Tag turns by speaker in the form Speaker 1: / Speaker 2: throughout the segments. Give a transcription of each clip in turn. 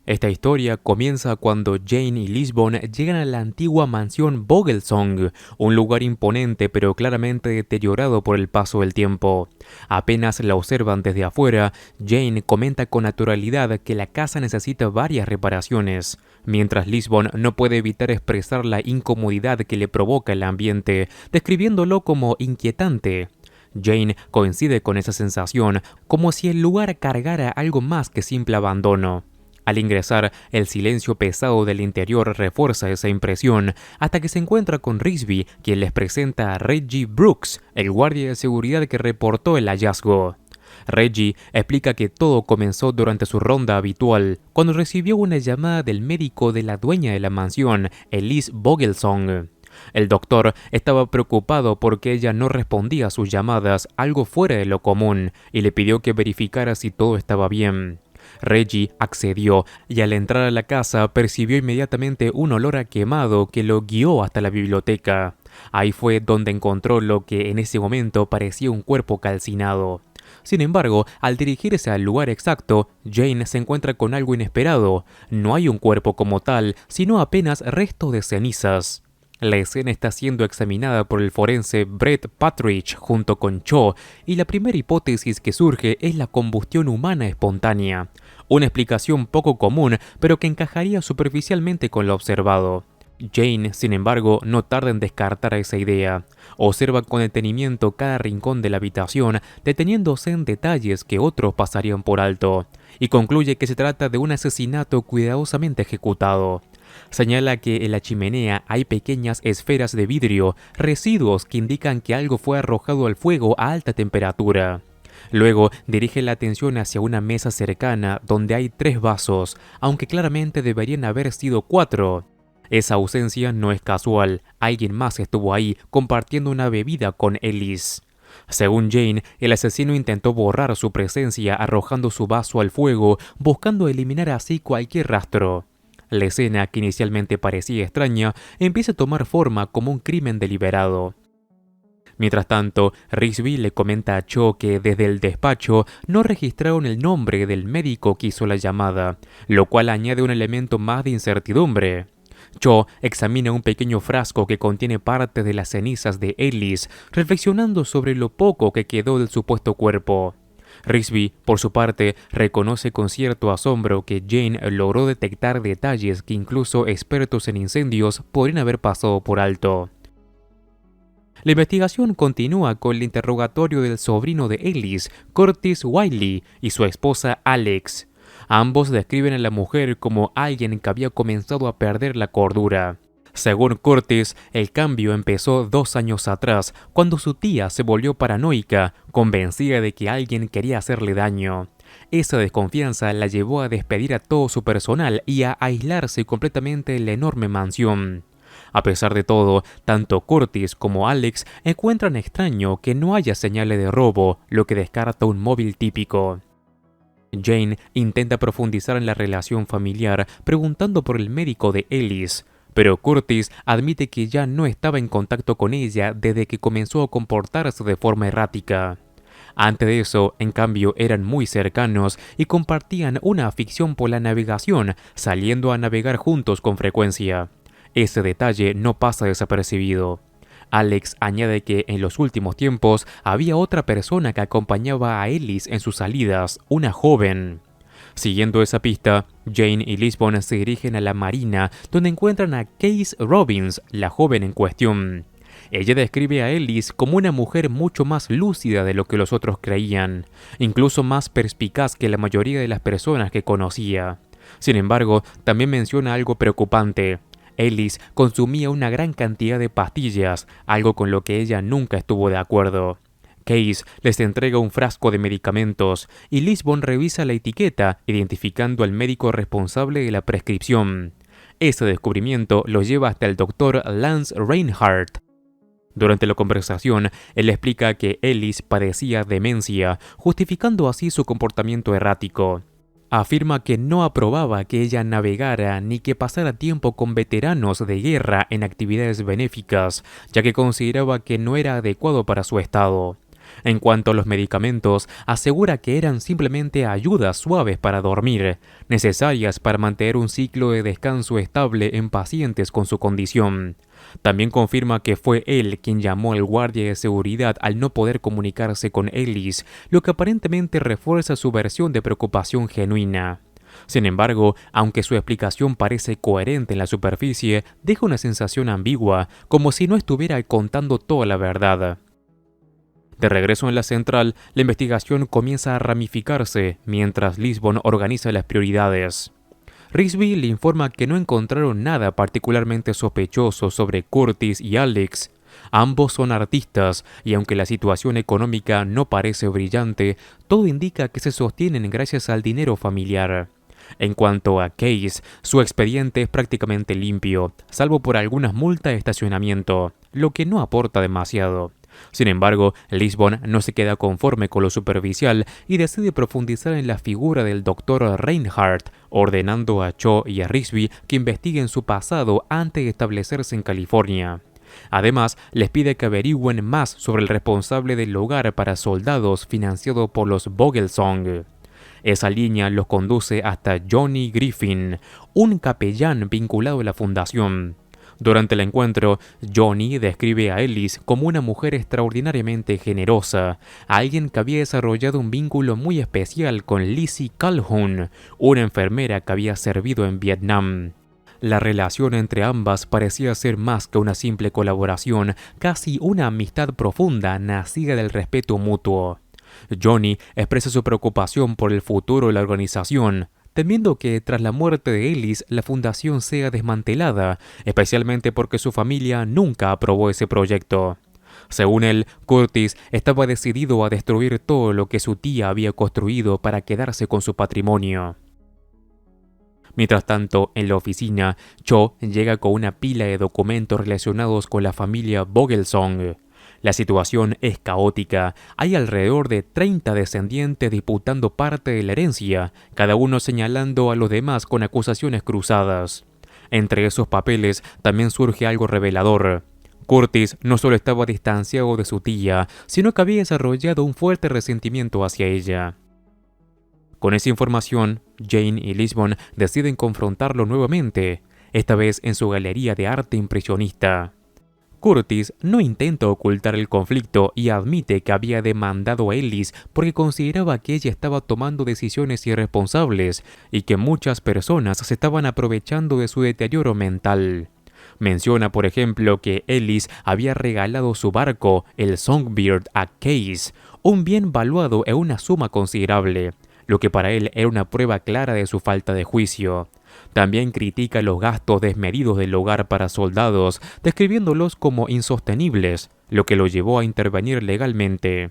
Speaker 1: Esta historia comienza cuando Jane y Lisbon llegan a la antigua mansión Vogelsong, un lugar imponente pero claramente deteriorado por el paso del tiempo. Apenas la observan desde afuera, Jane comenta con naturalidad que la casa necesita varias reparaciones, mientras Lisbon no puede evitar expresar la incomodidad que le provoca el ambiente, describiéndolo como inquietante. Jane coincide con esa sensación, como si el lugar cargara algo más que simple abandono. Al ingresar, el silencio pesado del interior refuerza esa impresión, hasta que se encuentra con Risby, quien les presenta a Reggie Brooks, el guardia de seguridad que reportó el hallazgo. Reggie explica que todo comenzó durante su ronda habitual, cuando recibió una llamada del médico de la dueña de la mansión, Elise Vogelsong. El doctor estaba preocupado porque ella no respondía a sus llamadas, algo fuera de lo común, y le pidió que verificara si todo estaba bien. Reggie accedió y al entrar a la casa percibió inmediatamente un olor a quemado que lo guió hasta la biblioteca. Ahí fue donde encontró lo que en ese momento parecía un cuerpo calcinado. Sin embargo, al dirigirse al lugar exacto, Jane se encuentra con algo inesperado. No hay un cuerpo como tal, sino apenas restos de cenizas. La escena está siendo examinada por el forense Brett Partridge junto con Cho, y la primera hipótesis que surge es la combustión humana espontánea. Una explicación poco común, pero que encajaría superficialmente con lo observado. Jane, sin embargo, no tarda en descartar esa idea. Observa con detenimiento cada rincón de la habitación, deteniéndose en detalles que otros pasarían por alto, y concluye que se trata de un asesinato cuidadosamente ejecutado. Señala que en la chimenea hay pequeñas esferas de vidrio, residuos que indican que algo fue arrojado al fuego a alta temperatura. Luego dirige la atención hacia una mesa cercana donde hay 3 vasos, aunque claramente deberían haber sido 4. Esa ausencia no es casual, alguien más estuvo ahí compartiendo una bebida con Ellis. Según Jane, el asesino intentó borrar su presencia arrojando su vaso al fuego, buscando eliminar así cualquier rastro. La escena, que inicialmente parecía extraña, empieza a tomar forma como un crimen deliberado. Mientras tanto, Risby le comenta a Cho que desde el despacho no registraron el nombre del médico que hizo la llamada, lo cual añade un elemento más de incertidumbre. Cho examina un pequeño frasco que contiene parte de las cenizas de Ellis, reflexionando sobre lo poco que quedó del supuesto cuerpo. Risby, por su parte, reconoce con cierto asombro que Jane logró detectar detalles que incluso expertos en incendios podrían haber pasado por alto. La investigación continúa con el interrogatorio del sobrino de Ellis, Curtis Wiley, y su esposa Alex. Ambos describen a la mujer como alguien que había comenzado a perder la cordura. Según Curtis, el cambio empezó 2 años atrás, cuando su tía se volvió paranoica, convencida de que alguien quería hacerle daño. Esa desconfianza la llevó a despedir a todo su personal y a aislarse completamente en la enorme mansión. A pesar de todo, tanto Curtis como Alex encuentran extraño que no haya señales de robo, lo que descarta un móvil típico. Jane intenta profundizar en la relación familiar preguntando por el médico de Ellis, pero Curtis admite que ya no estaba en contacto con ella desde que comenzó a comportarse de forma errática. Antes de eso, en cambio, eran muy cercanos y compartían una afición por la navegación, saliendo a navegar juntos con frecuencia. Ese detalle no pasa desapercibido. Alex añade que en los últimos tiempos había otra persona que acompañaba a Ellis en sus salidas, una joven. Siguiendo esa pista, Jane y Lisbon se dirigen a la marina, donde encuentran a Case Robbins, la joven en cuestión. Ella describe a Ellis como una mujer mucho más lúcida de lo que los otros creían, incluso más perspicaz que la mayoría de las personas que conocía. Sin embargo, también menciona algo preocupante. Ellis consumía una gran cantidad de pastillas, algo con lo que ella nunca estuvo de acuerdo. Case les entrega un frasco de medicamentos y Lisbon revisa la etiqueta, identificando al médico responsable de la prescripción. Ese descubrimiento lo lleva hasta el doctor Lance Reinhardt. Durante la conversación, él explica que Ellis padecía demencia, justificando así su comportamiento errático. Afirma que no aprobaba que ella navegara ni que pasara tiempo con veteranos de guerra en actividades benéficas, ya que consideraba que no era adecuado para su estado. En cuanto a los medicamentos, asegura que eran simplemente ayudas suaves para dormir, necesarias para mantener un ciclo de descanso estable en pacientes con su condición. También confirma que fue él quien llamó al guardia de seguridad al no poder comunicarse con Ellis, lo que aparentemente refuerza su versión de preocupación genuina. Sin embargo, aunque su explicación parece coherente en la superficie, deja una sensación ambigua, como si no estuviera contando toda la verdad. De regreso en la central, la investigación comienza a ramificarse mientras Lisbon organiza las prioridades. Risby le informa que no encontraron nada particularmente sospechoso sobre Curtis y Alex. Ambos son artistas y aunque la situación económica no parece brillante, todo indica que se sostienen gracias al dinero familiar. En cuanto a Case, su expediente es prácticamente limpio, salvo por algunas multas de estacionamiento, lo que no aporta demasiado. Sin embargo, Lisbon no se queda conforme con lo superficial y decide profundizar en la figura del Dr. Reinhardt, ordenando a Cho y a Risby que investiguen su pasado antes de establecerse en California. Además, les pide que averigüen más sobre el responsable del hogar para soldados financiado por los Vogelsong. Esa línea los conduce hasta Johnny Griffin, un capellán vinculado a la fundación. Durante el encuentro, Johnny describe a Ellis como una mujer extraordinariamente generosa, alguien que había desarrollado un vínculo muy especial con Lizzie Calhoun, una enfermera que había servido en Vietnam. La relación entre ambas parecía ser más que una simple colaboración, casi una amistad profunda nacida del respeto mutuo. Johnny expresa su preocupación por el futuro de la organización, temiendo que tras la muerte de Ellis la fundación sea desmantelada, especialmente porque su familia nunca aprobó ese proyecto. Según él, Curtis estaba decidido a destruir todo lo que su tía había construido para quedarse con su patrimonio. Mientras tanto, en la oficina, Cho llega con una pila de documentos relacionados con la familia Vogelsong. La situación es caótica. Hay alrededor de 30 descendientes disputando parte de la herencia, cada uno señalando a los demás con acusaciones cruzadas. Entre esos papeles también surge algo revelador. Curtis no solo estaba distanciado de su tía, sino que había desarrollado un fuerte resentimiento hacia ella. Con esa información, Jane y Lisbon deciden confrontarlo nuevamente, esta vez en su galería de arte impresionista. Curtis no intenta ocultar el conflicto y admite que había demandado a Ellis porque consideraba que ella estaba tomando decisiones irresponsables y que muchas personas se estaban aprovechando de su deterioro mental. Menciona, por ejemplo, que Ellis había regalado su barco, el Songbird, a Case, un bien valuado en una suma considerable, lo que para él era una prueba clara de su falta de juicio. También critica los gastos desmedidos del hogar para soldados, describiéndolos como insostenibles, lo que lo llevó a intervenir legalmente.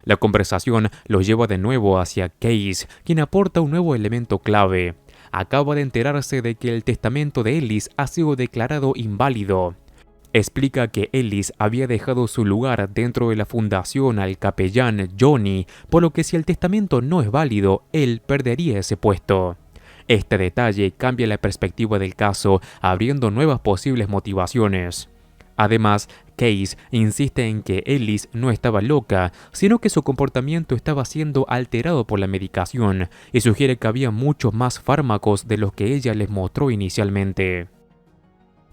Speaker 1: La conversación los lleva de nuevo hacia Case, quien aporta un nuevo elemento clave. Acaba de enterarse de que el testamento de Ellis ha sido declarado inválido. Explica que Ellis había dejado su lugar dentro de la fundación al capellán Johnny, por lo que si el testamento no es válido, él perdería ese puesto. Este detalle cambia la perspectiva del caso, abriendo nuevas posibles motivaciones. Además, Case insiste en que Ellis no estaba loca, sino que su comportamiento estaba siendo alterado por la medicación, y sugiere que había muchos más fármacos de los que ella les mostró inicialmente.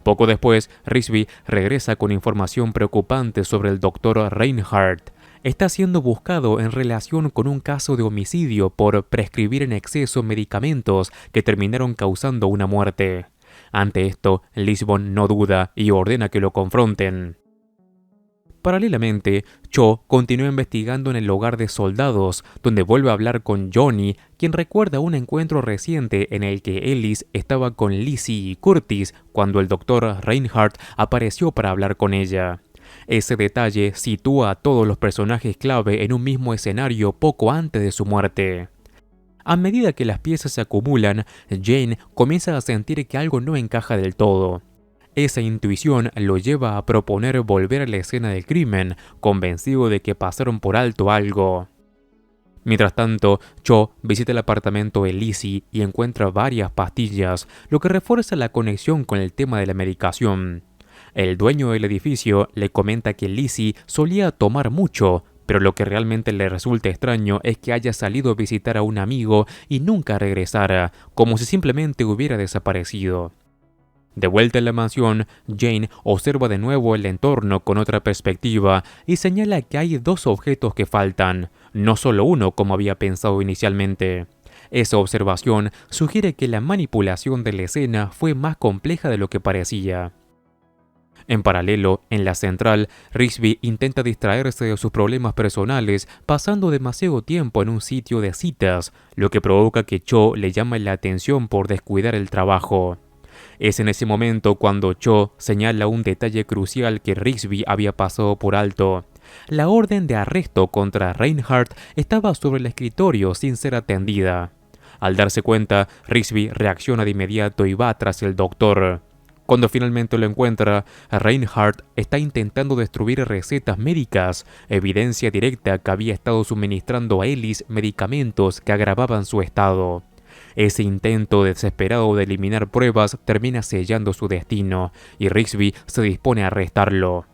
Speaker 1: Poco después, Risby regresa con información preocupante sobre el Dr. Reinhardt. Está siendo buscado en relación con un caso de homicidio por prescribir en exceso medicamentos que terminaron causando una muerte. Ante esto, Lisbon no duda y ordena que lo confronten. Paralelamente, Cho continúa investigando en el hogar de soldados, donde vuelve a hablar con Johnny, quien recuerda un encuentro reciente en el que Ellis estaba con Lizzie y Curtis cuando el Dr. Reinhardt apareció para hablar con ella. Ese detalle sitúa a todos los personajes clave en un mismo escenario poco antes de su muerte. A medida que las piezas se acumulan, Jane comienza a sentir que algo no encaja del todo. Esa intuición lo lleva a proponer volver a la escena del crimen, convencido de que pasaron por alto algo. Mientras tanto, Cho visita el apartamento de Lizzie y encuentra varias pastillas, lo que refuerza la conexión con el tema de la medicación. El dueño del edificio le comenta que Lizzie solía tomar mucho, Pero lo que realmente le resulta extraño es que haya salido a visitar a un amigo y nunca regresara, como si simplemente hubiera desaparecido. De vuelta en la mansión, Jane observa de nuevo el entorno con otra perspectiva y señala que hay dos objetos que faltan, no solo uno como había pensado inicialmente. Esa observación sugiere que la manipulación de la escena fue más compleja de lo que parecía. En paralelo, en la central, Rigsby intenta distraerse de sus problemas personales pasando demasiado tiempo en un sitio de citas, lo que provoca que Cho le llame la atención por descuidar el trabajo. Es en ese momento cuando Cho señala un detalle crucial que Rigsby había pasado por alto. La orden de arresto contra Reinhardt estaba sobre el escritorio sin ser atendida. Al darse cuenta, Rigsby reacciona de inmediato y va tras el doctor. Cuando finalmente lo encuentra, Reinhardt está intentando destruir recetas médicas, evidencia directa que había estado suministrando a Ellis medicamentos que agravaban su estado. Ese intento desesperado de eliminar pruebas termina sellando su destino, y Rigsby se dispone a arrestarlo.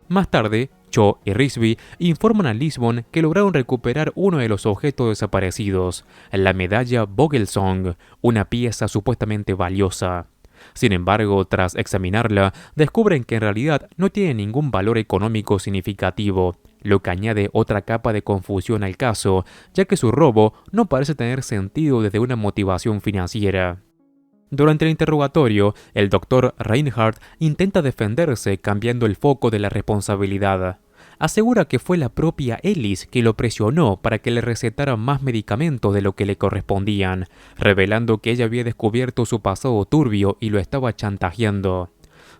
Speaker 1: Más tarde, Cho y Rigsby informan a Lisbon que lograron recuperar uno de los objetos desaparecidos, la medalla Vogelsong, una pieza supuestamente valiosa. Sin embargo, tras examinarla, descubren que en realidad no tiene ningún valor económico significativo, lo que añade otra capa de confusión al caso, ya que su robo no parece tener sentido desde una motivación financiera. Durante el interrogatorio, el doctor Reinhardt intenta defenderse cambiando el foco de la responsabilidad. Asegura que fue la propia Ellis que lo presionó para que le recetara más medicamentos de lo que le correspondían, revelando que ella había descubierto su pasado turbio y lo estaba chantajeando.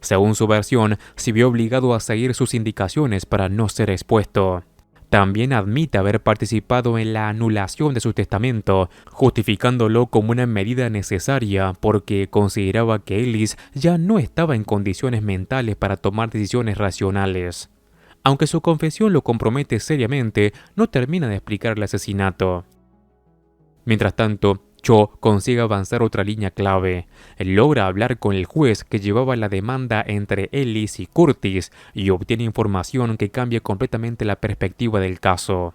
Speaker 1: Según su versión, se vio obligado a seguir sus indicaciones para no ser expuesto. También admite haber participado en la anulación de su testamento, justificándolo como una medida necesaria porque consideraba que Ellis ya no estaba en condiciones mentales para tomar decisiones racionales. Aunque su confesión lo compromete seriamente, no termina de explicar el asesinato. Mientras tanto, Cho consigue avanzar otra línea clave. Él logra hablar con el juez que llevaba la demanda entre Ellis y Curtis y obtiene información que cambia completamente la perspectiva del caso.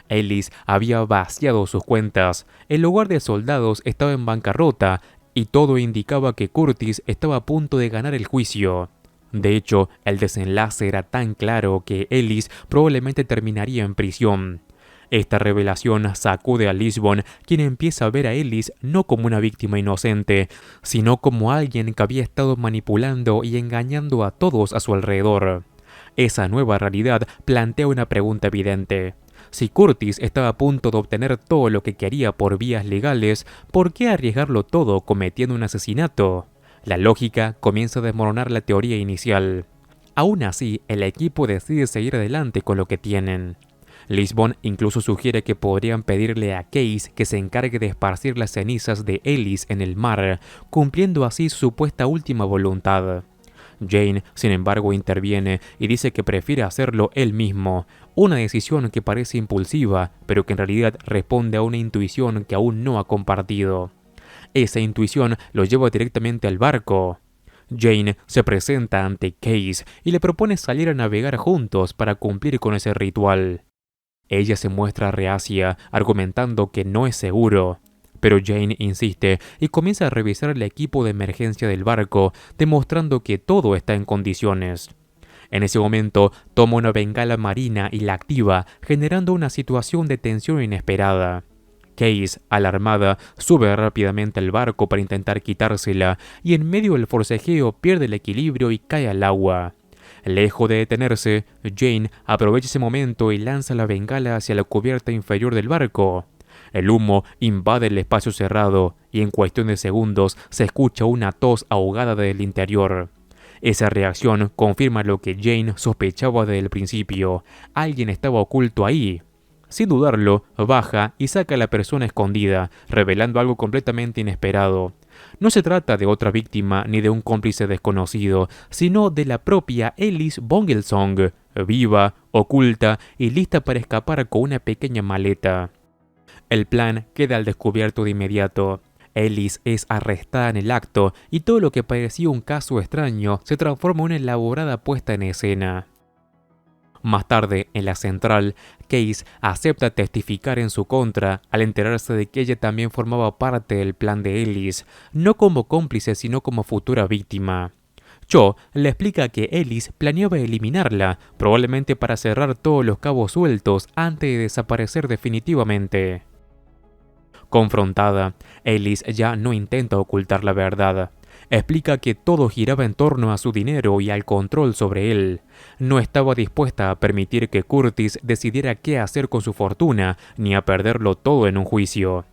Speaker 1: Ellis había vaciado sus cuentas, el hogar de soldados estaba en bancarrota y todo indicaba que Curtis estaba a punto de ganar el juicio. De hecho, el desenlace era tan claro que Ellis probablemente terminaría en prisión. Esta revelación sacude a Lisbon, quien empieza a ver a Ellis no como una víctima inocente, sino como alguien que había estado manipulando y engañando a todos a su alrededor. Esa nueva realidad plantea una pregunta evidente. Si Curtis estaba a punto de obtener todo lo que quería por vías legales, ¿por qué arriesgarlo todo cometiendo un asesinato? La lógica comienza a desmoronar la teoría inicial. Aún así, el equipo decide seguir adelante con lo que tienen. Lisbon incluso sugiere que podrían pedirle a Case que se encargue de esparcir las cenizas de Ellis en el mar, cumpliendo así su supuesta última voluntad. Jane, sin embargo, interviene y dice que prefiere hacerlo él mismo, una decisión que parece impulsiva, pero que en realidad responde a una intuición que aún no ha compartido. Esa intuición lo lleva directamente al barco. Jane se presenta ante Case y le propone salir a navegar juntos para cumplir con ese ritual. Ella se muestra reacia, argumentando que no es seguro. Pero Jane insiste y comienza a revisar el equipo de emergencia del barco, demostrando que todo está en condiciones. En ese momento, toma una bengala marina y la activa, generando una situación de tensión inesperada. Case, alarmada, sube rápidamente al barco para intentar quitársela y en medio del forcejeo pierde el equilibrio y cae al agua. Lejos de detenerse, Jane aprovecha ese momento y lanza la bengala hacia la cubierta inferior del barco. El humo invade el espacio cerrado y en cuestión de segundos se escucha una tos ahogada desde el interior. Esa reacción confirma lo que Jane sospechaba desde el principio. Alguien estaba oculto ahí. Sin dudarlo, baja y saca a la persona escondida, revelando algo completamente inesperado. No se trata de otra víctima ni de un cómplice desconocido, sino de la propia Ellis Vogelsong, viva, oculta y lista para escapar con una pequeña maleta. El plan queda al descubierto de inmediato. Ellis es arrestada en el acto y todo lo que parecía un caso extraño se transforma en una elaborada puesta en escena. Más tarde, en la central, Case acepta testificar en su contra al enterarse de que ella también formaba parte del plan de Ellis, no como cómplice sino como futura víctima. Cho le explica que Ellis planeaba eliminarla, probablemente para cerrar todos los cabos sueltos antes de desaparecer definitivamente. Confrontada, Ellis ya no intenta ocultar la verdad. Explica que todo giraba en torno a su dinero y al control sobre él. No estaba dispuesta a permitir que Curtis decidiera qué hacer con su fortuna, ni a perderlo todo en un juicio.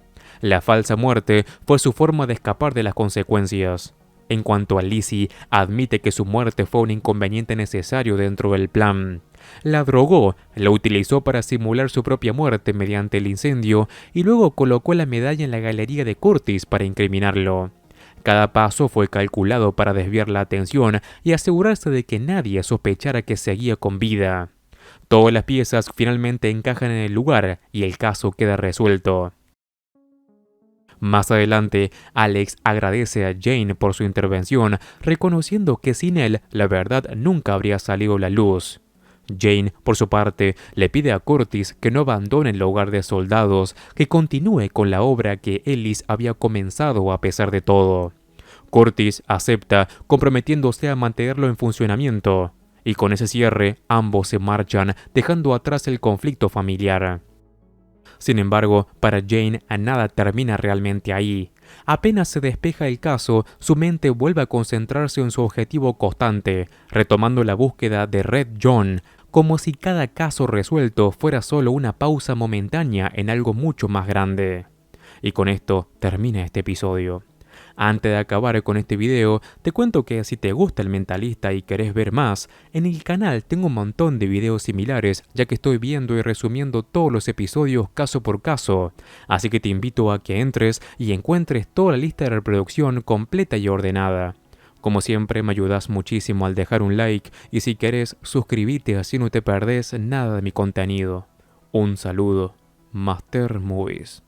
Speaker 1: La falsa muerte fue su forma de escapar de las consecuencias. En cuanto a Lizzie, admite que su muerte fue un inconveniente necesario dentro del plan. La drogó, la utilizó para simular su propia muerte mediante el incendio y luego colocó la medalla en la galería de Curtis para incriminarlo. Cada paso fue calculado para desviar la atención y asegurarse de que nadie sospechara que seguía con vida. Todas las piezas finalmente encajan en el lugar y el caso queda resuelto. Más adelante, Alex agradece a Jane por su intervención, reconociendo que sin él la verdad nunca habría salido a la luz. Jane, por su parte, le pide a Curtis que no abandone el hogar de soldados, que continúe con la obra que Ellis había comenzado a pesar de todo. Curtis acepta, comprometiéndose a mantenerlo en funcionamiento, y con ese cierre, ambos se marchan, dejando atrás el conflicto familiar. Sin embargo, para Jane nada termina realmente ahí. Apenas se despeja el caso, su mente vuelve a concentrarse en su objetivo constante, retomando la búsqueda de Red John, como si cada caso resuelto fuera solo una pausa momentánea en algo mucho más grande. Y con esto termina este episodio. Antes de acabar con este video, te cuento que si te gusta El Mentalista y querés ver más, en el canal tengo un montón de videos similares, ya que estoy viendo y resumiendo todos los episodios caso por caso. Así que te invito a que entres y encuentres toda la lista de reproducción completa y ordenada. Como siempre, me ayudas muchísimo al dejar un like y si querés, suscríbete así no te perdés nada de mi contenido. Un saludo. Master Movies.